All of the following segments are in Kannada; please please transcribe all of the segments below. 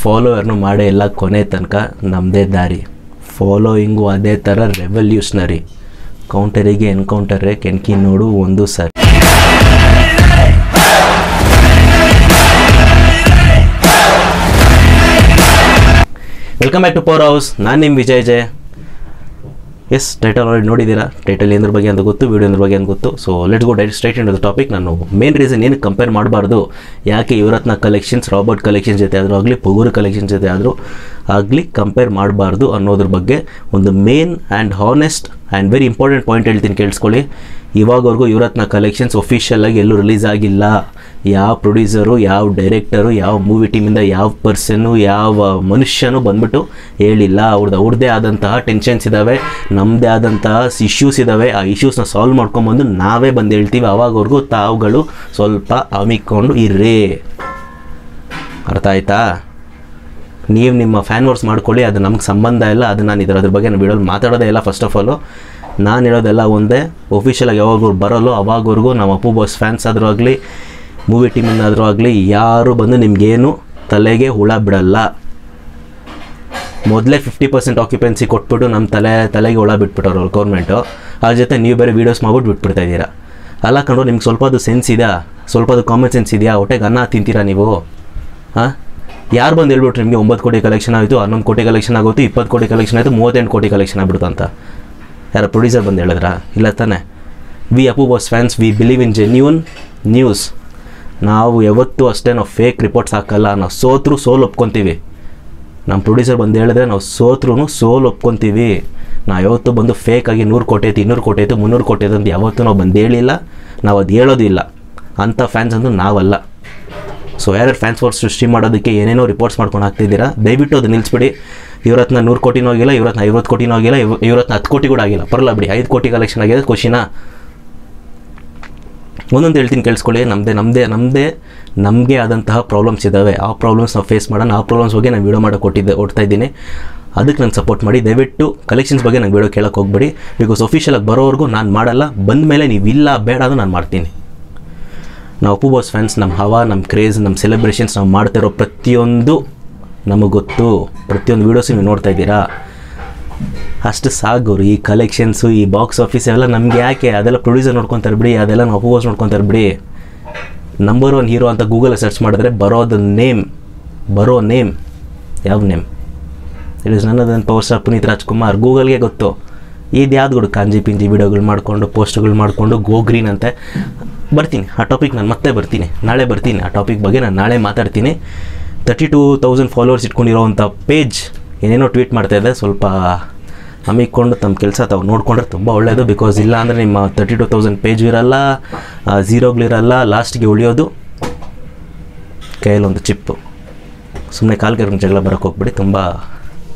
ಫಾಲೋವರ್ನು ಮಾಡೇ ಇಲ್ಲ ಕೊನೆ ತನಕ ನಮ್ಮದೇ ದಾರಿ. ಫಾಲೋಯಿಂಗು ಅದೇ ಥರ ರೆವಲ್ಯೂಷನರಿ. ಕೌಂಟರಿಗೆ ಎನ್ಕೌಂಟರೇ ಕೆಣಕಿ ನೋಡು ಒಂದು ಸಾರಿ. Welcome back to power house. ನಾನು ನಿಮ್ಮ Vijay J. S, title already ನೋಡಿದ್ದೀರಾ. ಟೈಟಲ್ ಏದ್ರ ಬಗ್ಗೆ ಅಂತ ಗೊತ್ತು, ವೀಡಿಯೋ ಏದ್ರ ಬಗ್ಗೆ ಅಂತ ಗೊತ್ತು. So let's go direct straight in to the topic. ನಾನು ಮೇನ್ ರೀಸನ್ ಏನಕ್ಕೆ ಕಂಪೇರ್ ಮಾಡಬಾರ್ದು, ಯಾಕೆ ಯುವರತ್ನ ಕಲೆಕ್ಷನ್ಸ್ ರಾಬರ್ಟ್ ಕಲೆಕ್ಷನ್ ಜೊತೆ ಆದರೂ ಆಗಲಿ, ಪೊಗೂರು ಕಲೆಕ್ಷನ್ ಜೊತೆ ಆದರೂ ಆಗಲಿ ಕಂಪೇರ್ ಮಾಡಬಾರ್ದು ಅನ್ನೋದ್ರ ಬಗ್ಗೆ ಒಂದು main and honest and very important point ಹೇಳ್ತೀನಿ, ಕೇಳಿಸ್ಕೊಳ್ಳಿ. ಇವಾಗವರೆಗೂ ಯುವರತ್ನ ಕಲೆಕ್ಷನ್ಸ್ ಒಫಿಷಿಯಲಾಗಿ ಎಲ್ಲೂ ರಿಲೀಸ್ ಆಗಿಲ್ಲ. ಯಾವ ಪ್ರೊಡ್ಯೂಸರು, ಯಾವ ಡೈರೆಕ್ಟರು, ಯಾವ ಮೂವಿ ಟೀಮಿಂದ ಯಾವ ಪರ್ಸನ್ನು, ಯಾವ ಮನುಷ್ಯನೂ ಬಂದ್ಬಿಟ್ಟು ಹೇಳಿಲ್ಲ. ಅವ್ರದ್ದೇ ಆದಂತಹ ಟೆನ್ಷನ್ಸ್ ಇದ್ದಾವೆ, ನಮ್ಮದೇ ಆದಂತಹ ಇಶ್ಯೂಸ್ ಇದ್ದಾವೆ. ಆ ಇಶ್ಯೂಸ್ನ ಸಾಲ್ವ್ ಮಾಡ್ಕೊಂಬಂದು ನಾವೇ ಬಂದು ಹೇಳ್ತೀವಿ. ಅವಾಗವರೆಗೂ ತಾವುಗಳು ಸ್ವಲ್ಪ ಹಮ್ಮಿಕೊಂಡು ಇರ್ರಿ. ಅರ್ಥ ಆಯ್ತಾ? ನೀವು ನಿಮ್ಮ ಫ್ಯಾನ್ ವಾರ್ಸ್ ಮಾಡ್ಕೊಳ್ಳಿ, ಅದು ನಮ್ಗೆ ಸಂಬಂಧ ಇಲ್ಲ. ಅದು ನಾನು ಅದ್ರ ಬಗ್ಗೆ ನಾನು ವಿಡಿಯೋಲಿ ಮಾತಾಡೋದೇ ಇಲ್ಲ. ಫಸ್ಟ್ ಆಫ್ ಆಲು ನಾನು ಹೇಳೋದೆಲ್ಲ ಒಂದೇ, ಒಫಿಷಿಯಲಾಗಿ ಯಾವಾಗೂ ಬರೋಲ್ಲೋ ಅವಾಗವರೆಗೂ ನಮ್ಮ ಅಪ್ಪು ಬಾಸ್ ಫ್ಯಾನ್ಸ್ ಆದರೂ ಆಗಲಿ, ಮೂವಿ ಟೀಮಿಂದಾದರೂ ಆಗಲಿ, ಯಾರು ಬಂದು ನಿಮಗೇನು ತಲೆಗೆ ಹುಳ ಬಿಡಲ್ಲ. ಮೊದಲೇ 50% ಆಕ್ಯುಪೆನ್ಸಿ ಕೊಟ್ಬಿಟ್ಟು ನಮ್ಮ ತಲೆಗೆ ಹುಳ ಬಿಟ್ಬಿಟ್ಟವ್ರು ಅವ್ರು ಗೌರ್ಮೆಂಟು. ಅದ್ರ ಜೊತೆ ನೀವು ಬೇರೆ ವೀಡಿಯೋಸ್ ಮಾಡ್ಬಿಟ್ಟು ಬಿಟ್ಬಿಡ್ತಾ ಇದ್ದೀರಾ. ಅಲ್ಲ ಕಂಡು, ನಿಮ್ಗೆ ಸ್ವಲ್ಪ ಅದು ಸೆನ್ಸ್ ಇದೆಯಾ? ಸ್ವಲ್ಪ ಅದು ಕಾಮನ್ ಸೆನ್ಸ್ ಇದೆಯಾ? ಹೊಟ್ಟೆಗೆ ಅನ್ನ ತಿಂತೀರಾ ನೀವು? ಹಾಂ, ಯಾರು ಬಂದು ಹೇಳ್ಬಿಟ್ರು ನಿಮಗೆ 9 ಕೋಟಿ ಕಲೆಕ್ಷನ್ ಆಯಿತು, 11 ಕೋಟಿ ಕಲೆಕ್ಷನ್ ಆಗೋಯ್ತು, 20 ಕೋಟಿ ಕಲೆಕ್ಷನ್ ಆಯಿತು, 38 ಕೋಟಿ ಕಲೆಕ್ಷನ್ ಆಗ್ಬಿಡ್ತು ಅಂತ? ಯಾರು ಪ್ರೊಡ್ಯೂಸರ್ ಬಂದು ಹೇಳಿದ್ರಾ? ಇಲ್ಲ ತಾನೆ. We Appu boss fans, we believe in genuine news. ನಾವು ಯಾವತ್ತೂ ಅಷ್ಟೇ ನಾವು ಫೇಕ್ ರಿಪೋರ್ಟ್ಸ್ ಹಾಕಲ್ಲ. ನಾವು ಸೋಲು ಒಪ್ಕೊತೀವಿ. ನಮ್ಮ ಪ್ರೊಡ್ಯೂಸರ್ ಬಂದು ಹೇಳಿದ್ರೆ ನಾವು ಸೋಲು ಒಪ್ಕೊತೀವಿ. ನಾವು ಯಾವತ್ತೂ ಬಂದು ಫೇಕಾಗಿ 100 ಕೋಟಿ ಆಯಿತು, 200 ಕೋಟಿ ಆಯಿತು, 300 ಕೋಟಿ ಆಯಿತು ಅಂತ ಯಾವತ್ತೂ ನಾವು ಬಂದು ಹೇಳಿಲ್ಲ. ನಾವು ಅದು ಹೇಳೋದಿಲ್ಲ. ಅಂಥ ಫ್ಯಾನ್ಸ್ ಅಂದು ನಾವಲ್ಲ. ಸೊ ಯಾರ್ಯಾರು ಫ್ಯಾನ್ಸ್ ವಾರ್ಸ್ ಸೃಷ್ಟಿ ಮಾಡೋದಕ್ಕೆ ಏನೇನೋ ರಿಪೋರ್ಟ್ಸ್ ಮಾಡ್ಕೊಂಡು ಹಾಕ್ತಿದ್ದೀರಾ, ದಯವಿಟ್ಟು ಅದು ನಿಲ್ಲಿಸ್ಬಿಡಿ. ಇವರತ್ನ 100 ಕೋಟಿನೂ ಆಗಿಲ್ಲ, ಇವರತ್ನ 50 ಕೋಟಿನೂ ಆಗಿಲ್ಲ, ಇವರತ್ನ 10 ಕೋಟಿ ಕೂಡ ಆಗಿಲ್ಲ. ಪರಲ್ಲ ಬಿಡಿ, 5 ಕೋಟಿ ಕಲೆಕ್ಷನ್ ಆಗಿದೆ, ಖುಷಿನಾ? ಒಂದೊಂದು ಹೇಳ್ತೀನಿ, ಕೇಳಿಸ್ಕೊಳ್ಳಿ. ನಮಗೆ ಆದಂತಹ ಪ್ರಾಬ್ಲಮ್ಸ್ ಇದ್ದಾವೆ. ಆ ಪ್ರಾಬ್ಲಮ್ಸ್ ನಾವು ಫೇಸ್ ಮಾಡೋಣ. ಆ ಪ್ರಾಬ್ಲಮ್ಸ್ ಬಗ್ಗೆ ನಾನು ವೀಡಿಯೋ ಮಾಡೋಕೆ ಓಡ್ತಾ ಇದ್ದೀನಿ. ಅದಕ್ಕೆ ನಾನು ಸಪೋರ್ಟ್ ಮಾಡಿ. ದಯವಿಟ್ಟು ಕಲೆಕ್ಷನ್ಸ್ ಬಗ್ಗೆ ನಾನು ವೀಡಿಯೋ ಕೇಳೋಕೆ ಹೋಗ್ಬೇಡಿ. ಬಿಕಾಸ್ ಒಫಿಷಿಯಲಾಗಿ ಬರೋವರೆಗೂ ನಾನು ಮಾಡಲ್ಲ. ಬಂದ ಮೇಲೆ ನೀವು ಇಲ್ಲ ಬೇಡ ಅದು ನಾನು ಮಾಡ್ತೀನಿ. ನಾವು ಅಪ್ಪು ಬಾಸ್ ಫ್ಯಾನ್ಸ್, ನಮ್ಮ ಹವಾ, ನಮ್ಮ ಕ್ರೇಜ್, ನಮ್ಮ ಸೆಲೆಬ್ರೇಷನ್ಸ್, ನಾವು ಮಾಡ್ತಾ ಇರೋ ಪ್ರತಿಯೊಂದು ನಮಗೆ ಗೊತ್ತು. ಪ್ರತಿಯೊಂದು ವೀಡಿಯೋಸ್ ನೀವು ನೋಡ್ತಾ ಇದ್ದೀರಾ. ಅಷ್ಟು ಸಾಗೋರು. ಈ ಕಲೆಕ್ಷನ್ಸು, ಈ ಬಾಕ್ಸ್ ಆಫೀಸ್ ಎಲ್ಲ ನಮಗೆ ಯಾಕೆ? ಅದೆಲ್ಲ ಪ್ರೊಡ್ಯೂಸರ್ ನೋಡ್ಕೊತಾರೆ ಬಿಡಿ, ಅದೆಲ್ಲ ನಾವು ಅಪ್ಪು ಬಾಸ್ ನೋಡ್ಕೊತಾರೆ ಬಿಡಿ. ನಂಬರ್ 1 ಹೀರೋ ಅಂತ ಗೂಗಲ್ ಸರ್ಚ್ ಮಾಡಿದ್ರೆ ಬರೋ ನೇಮ್ ಯಾವ ನೇಮ್? ಇಟ್ ಇಸ್ ನನ್ನದನ್ನು ಪವರ್ ಸ್ಟಾರ್ ಪುನೀತ್ ರಾಜ್ಕುಮಾರ್. ಗೂಗಲ್ಗೆ ಗೊತ್ತು. ಇದು ಯಾವ್ದು ಗುಡು ಕಾಂಜಿ ಪಿಂಜಿ ವೀಡಿಯೋಗಳು ಮಾಡಿಕೊಂಡು, ಪೋಸ್ಟ್ಗಳು ಮಾಡಿಕೊಂಡು, ಗೋ ಗ್ರೀನ್ ಅಂತೆ. ಬರ್ತೀನಿ ಆ ಟಾಪಿಕ್, ನಾನು ಮತ್ತೆ ಬರ್ತೀನಿ, ನಾಳೆ ಬರ್ತೀನಿ. ಆ ಟಾಪಿಕ್ ಬಗ್ಗೆ ನಾನು ನಾಳೆ ಮಾತಾಡ್ತೀನಿ. 32,000 ಫಾಲೋವರ್ಸ್ ಇಟ್ಕೊಂಡಿರೋವಂಥ ಪೇಜ್ ಏನೇನೋ ಟ್ವೀಟ್ ಮಾಡ್ತಾಯಿದ್ದೆ. ಸ್ವಲ್ಪ ಹಮ್ಮಿಕೊಂಡು ತಮ್ಮ ಕೆಲಸ ತಾವು ನೋಡಿಕೊಂಡ್ರೆ ತುಂಬ ಒಳ್ಳೆಯದು. ಬಿಕಾಸ್ ಇಲ್ಲ ಅಂದರೆ ನಿಮ್ಮ 32,000 ಪೇಜು ಇರಲ್ಲ, ಝೀರೋಗಳಿರಲ್ಲ. ಲಾಸ್ಟಿಗೆ ಉಳಿಯೋದು ಕೈಯಲ್ಲೊಂದು ಚಿಪ್ಪು. ಸುಮ್ಮನೆ ಕಾಲ್ಗೆ ಜಗಳ ಬರೋಕ್ಕೆ ಹೋಗ್ಬಿಡಿ, ತುಂಬ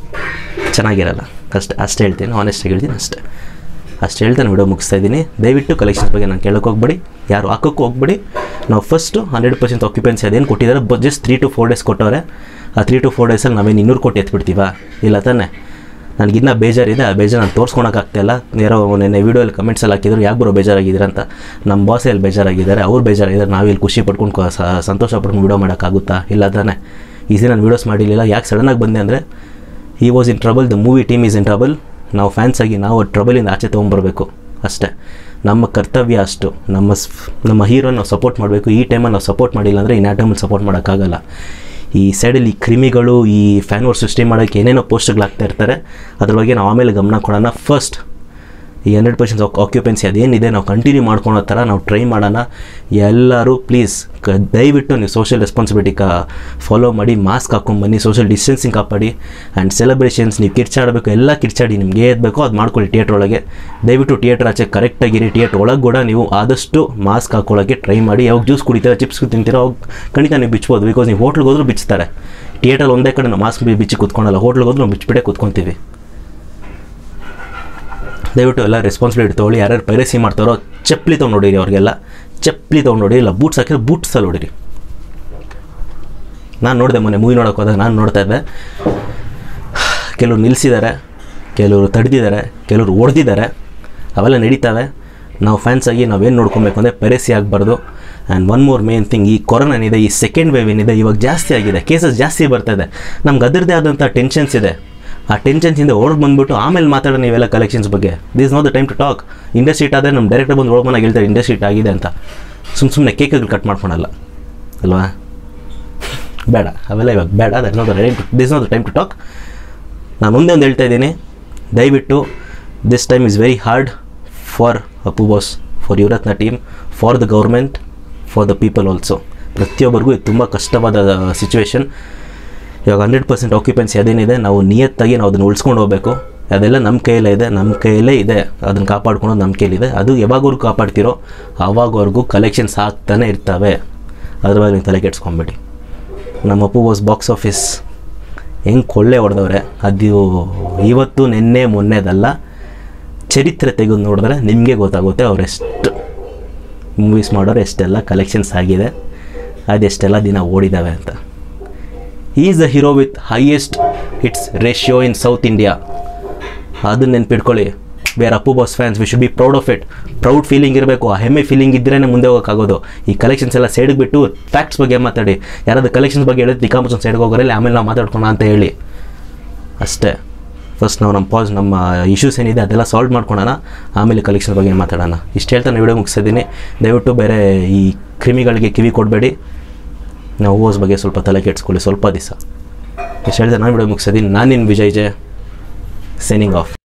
ಚೆನ್ನಾಗಿರಲ್ಲ. ಅಷ್ಟೇ ಹೇಳ್ತೀನಿ, ಆನೆಸ್ಟಾಗಿ ಹೇಳ್ತೀನಿ. ಅಷ್ಟು ಹೇಳ್ತಾ ನಾನು ವಿಡಿಯೋ ಮುಗಿಸ್ತಾ ಇದ್ದೀನಿ. ದಯವಿಟ್ಟು ಕಲೆಕ್ಷನ್ಸ್ ಬಗ್ಗೆ ನಾನು ಕೇಳೋಕೆ ಹೋಗ್ಬೇಡಿ, ಯಾರು ಹಾಕೋಕ್ಕೂ ಹೋಗ್ಬೇಡಿ. ನಾವು ಫಸ್ಟು 100% ಆಕ್ಯುಪೆನ್ಸಿ ಅದೇನು ಕೊಟ್ಟಿದ್ದಾರೆ, ಜಸ್ಟ್ 3 to 4 ಡೇಸ್ ಕೊಟ್ಟವ್ರೆ. ಆ 3 to 4 ಡೇಸಲ್ಲಿ ನಾವೇನು 200 ಕೋಟಿ ಎತ್ಬಿಡ್ತೀವ? ಇಲ್ಲ ತಾನೆ. ನನಗಿನ್ನ ಬೇಜಾರಿದೆ. ಆ ಬೇಜಾರು ನಾನು ತೋರಿಸ್ಕೊಳಕ್ಕಾಗ್ತಾಯಿಲ್ಲ. ಯಾರೋ ನೆನ್ನೆ ವೀಡಿಯೋಲ್ಲಿ ಕಮೆಂಟ್ಸಲ್ಲಿ ಹಾಕಿದ್ರು, ಯಾಕೆ ಬರೋ ಬೇಜಾರಾಗಿದ್ದೀರ ಅಂತ. ನಮ್ಮ ಬಾಸ್ ಎಲ್ಲಿ ಬೇಜಾರಾಗಿದ್ದಾರೆ, ಅವ್ರು ಬೇಜಾರಾಗಿದ್ದಾರೆ. ನಾವಿಲ್ಲಿ ಖುಷಿ ಪಡ್ಕೊಂಡು ಸಂತೋಷ ಪಡ್ಕೊಂಡು ವೀಡಿಯೋ ಮಾಡೋಕ್ಕಾಗುತ್ತಾ? ಇಲ್ಲ ತಾನೆ. ಈಸಿ ನಾನು ವೀಡಿಯೋಸ್ ಮಾಡಿರಲಿಲ್ಲ. ಯಾಕೆ ಸಡನ್ನಾಗಿ ಬಂದೆ ಅಂದರೆ, he was in trouble, the movie team is in trouble. ನಾವು ಫ್ಯಾನ್ಸ್ ಆಗಿ ನಾವು ಟ್ರಬಲಿಂದ ಆಚೆ ತೊಗೊಂಬರ್ಬೇಕು ಅಷ್ಟೇ. ನಮ್ಮ ಕರ್ತವ್ಯ ಅಷ್ಟು. ನಮ್ಮ ಹೀರೋನ ನಾವು ಸಪೋರ್ಟ್ ಮಾಡಬೇಕು. ಈ ಟೈಮಲ್ಲಿ ನಾವು ಸಪೋರ್ಟ್ ಮಾಡಿಲ್ಲ ಅಂದರೆ ಇನ್ನು ಆ ಟೈಮಲ್ಲಿ ಸಪೋರ್ಟ್ ಮಾಡೋಕ್ಕಾಗಲ್ಲ. ಈ ಸೈಡಲ್ಲಿ ಕ್ರಿಮಿಗಳು, ಈ ಫ್ಯಾನ್ ವಾರ್ ಸೃಷ್ಟಿ ಮಾಡೋಕ್ಕೆ ಏನೇನೋ ಪೋಸ್ಟ್ಗಳಾಗ್ತಾ ಇರ್ತಾರೆ. ಅದ್ರ ಬಗ್ಗೆ ನಾವು ಆಮೇಲೆ ಗಮನ ಕೊಡೋಣ. ಫಸ್ಟ್ ಈ 100% ಆಕ್ಯುಪೆನ್ಸಿ ಅದೇನಿದೆ ನಾವು ಕಂಟಿನ್ಯೂ ಮಾಡ್ಕೊಳೋ ಥರ ನಾವು ಟ್ರೈ ಮಾಡೋಣ. ಎಲ್ಲರೂ ಪ್ಲೀಸ್ ದಯವಿಟ್ಟು ನೀವು ಸೋಷಿಯಲ್ ರೆಸ್ಪಾನ್ಸಿಬಿಲಿಟಿ ಫಾಲೋ ಮಾಡಿ, ಮಾಸ್ಕ್ ಹಾಕ್ಕೊಂಬನ್ನಿ, ಸೋಷಿಯಲ್ ಡಿಸ್ಟೆನ್ಸಿಂಗ್ ಕಾಪಾಡಿ. ಆ್ಯಂಡ್ ಸೆಲೆಬ್ರೇಷನ್ಸ್ ನೀವು ಕಿರ್ಚಾಡಬೇಕು, ಎಲ್ಲ ಕಿರ್ಚಾಡಿ, ನಿಮ್ಗೆ ಏದ್ಬೇಕೋ ಅದು ಮಾಡ್ಕೊಳ್ಳಿ. ಥಿಯೇಟ್ರ್ ಒಳಗೆ ದಯವಿಟ್ಟು ಥಿಯೇಟ್ರ್ ಆಚೆ ಕರೆಕ್ಟಾಗಿರಿ. ಥಿಯೇಟ್ರ್ ಒಳಗೆ ಕೂಡ ನೀವು ಆದಷ್ಟು ಮಾಸ್ಕ್ ಹಾಕ್ಕೊಳ್ಳೋಕ್ಕೆ ಟ್ರೈ ಮಾಡಿ. ಯಾವಾಗ ಜ್ಯೂಸ್ ಕುಡಿತೀರ, ಚಿಪ್ಸ್ ತಿಂತೀರೋ ಅವಾಗ ಖಂಡಿತ ನೀವು ಬಿಚ್ಬೋದು. ಬಿಕಾಸ್ ನೀವು ಹೋಟ್ಲಿಗೆ ಹೋದ್ರೂ ಬಿಚ್ತಾರೆ. ಥಿಯೇಟ್ರಲ್ಲಿ ಒಂದೇ ಕಡೆ ನಾವು ಮಾಸ್ಕ್ ಬಿಚ್ಚಿ ಕೂತ್ಕೊಳ್ಳಲ್ಲ. ಹೋಟ್ಲಿಗೆ ಹೋದ್ರೂ ನಾವು ಬಿಚ್ಚಿಬಿಟ್ಟೆ ಕೂತ್ಕೊತೀವಿ. ದಯವಿಟ್ಟು ಎಲ್ಲ ರೆಸ್ಪಾನ್ಸಿಬಿಲಿಟಿ ತೊಗೊಳ್ಳಿ. ಯಾರ್ಯಾರು ಪೈರಸಿ ಮಾಡ್ತಾರೋ ಚಪ್ಪಲಿ ತೊಗೊಂಡೋಡಿರಿ. ಅವ್ರಿಗೆಲ್ಲ ಚಪ್ಪಲಿ ತೊಗೊಂಡೋಡಿ. ಇಲ್ಲ ಬೂಟ್ಸ್ ಹಾಕಿದ್ರೆ ಬೂಟ್ಸಲ್ಲಿ ಹೊಡಿರಿ. ನಾನು ನೋಡಿದೆ, ಮೊನ್ನೆ ಮೂವಿ ನೋಡೋಕೆ ಹೋದಾಗ ನಾನು ನೋಡ್ತಾ ಇದ್ದೆ. ಕೆಲವರು ನಿಲ್ಲಿಸಿದ್ದಾರೆ, ಕೆಲವರು ತಡೆದಿದ್ದಾರೆ, ಕೆಲವರು ಹೊಡೆದಿದ್ದಾರೆ. ಅವೆಲ್ಲ ನಡೀತಾವೆ. ನಾವು ಫ್ಯಾನ್ಸಾಗಿ ನಾವೇನು ನೋಡ್ಕೊಬೇಕು ಅಂದರೆ ಪೈರಸಿ ಆಗಬಾರ್ದು. And one more main thing, ಈ ಕೊರೋನಾ ಏನಿದೆ, ಈ ಸೆಕೆಂಡ್ ವೇವ್ ಏನಿದೆ ಇವಾಗ ಜಾಸ್ತಿ ಆಗಿದೆ, ಕೇಸಸ್ ಜಾಸ್ತಿ ಬರ್ತಾಯಿದೆ. ನಮ್ಗೆ ಅದರದ್ದೇ ಆದಂಥ ಟೆನ್ಷನ್ಸ್ ಇದೆ. ಆ ಟೆನ್ಷನ್ಸಿಂದ ಹೊರಗೆ ಬಂದುಬಿಟ್ಟು ಆಮೇಲೆ ಮಾತಾಡೋಣ ನೀವೆಲ್ಲ ಕಲೆಕ್ಷನ್ಸ್ ಬಗ್ಗೆ. This not the time to talk. Industry it ಆದರೆ ನಮ್ಮ ಡೈರೆಕ್ಟರ್ ಬಂದು ಒಳಗೆ ಹೇಳ್ತಾರೆ ಇಂಡಸ್ಟ್ರಿ ಇಟ್ ಆಗಿದೆ ಅಂತ. ಸುಮ್ಮನೆ ಕೇಕ್ಗಳು ಕಟ್ ಮಾಡ್ಕೊಳಲ್ಲ ಅಲ್ವಾ, ಬೇಡ ಅವೆಲ್ಲ ಇವಾಗ ಬೇಡ. This not the time to talk. ನಾನು ಮುಂದೆ ಒಂದು ಹೇಳ್ತಾ ಇದ್ದೀನಿ, ದಯವಿಟ್ಟು this time is very hard for Appu boss, for Yuvarathna team, for the government, for the people also. ಪ್ರತಿಯೊಬ್ಬರಿಗೂ ಇದು ತುಂಬ ಕಷ್ಟವಾದ ಸಿಚುವೇಶನ್. ಇವಾಗ 100% ಆಕ್ಯುಪೆನ್ಸಿ ಅದೇನಿದೆ, ನಾವು ನಿಯತ್ತಾಗಿ ನಾವು ಅದನ್ನು ಉಳಿಸ್ಕೊಂಡು ಹೋಗಬೇಕು. ಅದೆಲ್ಲ ನಮ್ಮ ಕೈಯಲ್ಲೇ ಇದೆ. ಅದನ್ನು ಕಾಪಾಡ್ಕೊಳೋದು ನಮ್ಮ ಕೈಲಿದೆ. ಅದು ಯಾವಾಗವ್ರಿಗೂ ಕಾಪಾಡ್ತಿರೋ ಆವಾಗವರೆಗೂ ಕಲೆಕ್ಷನ್ಸ್ ಆಗ್ತಾನೆ ಇರ್ತವೆ. ಅದ್ರ ಬಗ್ಗೆ ನೀವು ತಲೆ ಕೆಡ್ಸ್ಕೊಂಬೇಡಿ. ನಮ್ಮ ಅಪ್ಪು ಬಾಸ್ ಬಾಕ್ಸ್ ಆಫೀಸ್ ಹೆಂಗೆ ಕೊಳ್ಳೆ ಹೊಡೆದವ್ರೆ, ಅದು ಇವತ್ತು ನಿನ್ನೆ ಮೊನ್ನೆದಲ್ಲ, ಚರಿತ್ರೆ ತೆಗೆದು ನೋಡಿದ್ರೆ ನಿಮಗೆ ಗೊತ್ತಾಗುತ್ತೆ ಅವರೆಷ್ಟು ಮೂವೀಸ್ ಮಾಡೋರು ಎಷ್ಟೆಲ್ಲ ಕಲೆಕ್ಷನ್ಸ್ ಆಗಿದೆ, ಅದೆಷ್ಟೆಲ್ಲ ದಿನ ಓಡಿದ್ದಾವೆ ಅಂತ. He is the hero with highest hits ratio in South India. ಅದನ್ನು ನೆನ್ಪಿಟ್ಕೊಳ್ಳಿ. Where Appu boss fans we should be proud of it. Proud feeling ಇರಬೇಕು, ಆ ಹೆಮ್ಮೆ ಫೀಲಿಂಗ್ ಇದ್ರೇ ಮುಂದೆ ಹೋಗೋಕ್ಕಾಗೋದು. ಈ ಕಲೆಕ್ಷನ್ಸ್ ಎಲ್ಲ ಸೈಡ್ಗೆ ಬಿಟ್ಟು ಫ್ಯಾಕ್ಟ್ಸ್ ಬಗ್ಗೆ ಮಾತಾಡಿ. ಯಾರಾದರೂ ಕಲೆಕ್ಷನ್ಸ್ ಬಗ್ಗೆ ಹೇಳಿದ್ರೆ ದಿಕಾಂಬುಚನ್ ಸೈಡ್ಗೆ ಹೋಗೋರಲ್ಲಿ ಆಮೇಲೆ ನಾವು ಮಾತಾಡ್ಕೊಳ ಅಂತ ಹೇಳಿ ಅಷ್ಟೇ. ಫಸ್ಟ್ ನಾವು ನಮ್ಮ ಇಶ್ಯೂಸ್ ಏನಿದೆ ಅದೆಲ್ಲ ಸಾಲ್ವ್ ಮಾಡ್ಕೊಳೋಣ, ಆಮೇಲೆ ಕಲೆಕ್ಷನ್ ಬಗ್ಗೆ ಮಾತಾಡೋಣ. ಇಷ್ಟು ಹೇಳ್ತಾ ನಾನು ವಿಡಿಯೋ ಮುಗಿಸಿದ್ದೀನಿ. ದಯವಿಟ್ಟು ಬೇರೆ ಈ ಕ್ರಿಮಿಗಳಿಗೆ ಕಿವಿ ಕೊಡಬೇಡಿ. ನಾವು ಓಸ್ ಬಗ್ಗೆ ಸ್ವಲ್ಪ ತಲೆ ಕೆಡಿಸ್ಕೊಳ್ಳಿ ಸ್ವಲ್ಪ ದಿವಸ. ಇಷ್ಟು ಹೇಳ್ತಾ ನಾನು ವಿಡಿಯೋ ಮುಗಿಸಿದ್ದೀನಿ. ನಾನು ನಿನ್ನ ವಿಜಯ್ ಜೆ, ಸೈನಿಂಗ್ ಆಫ್.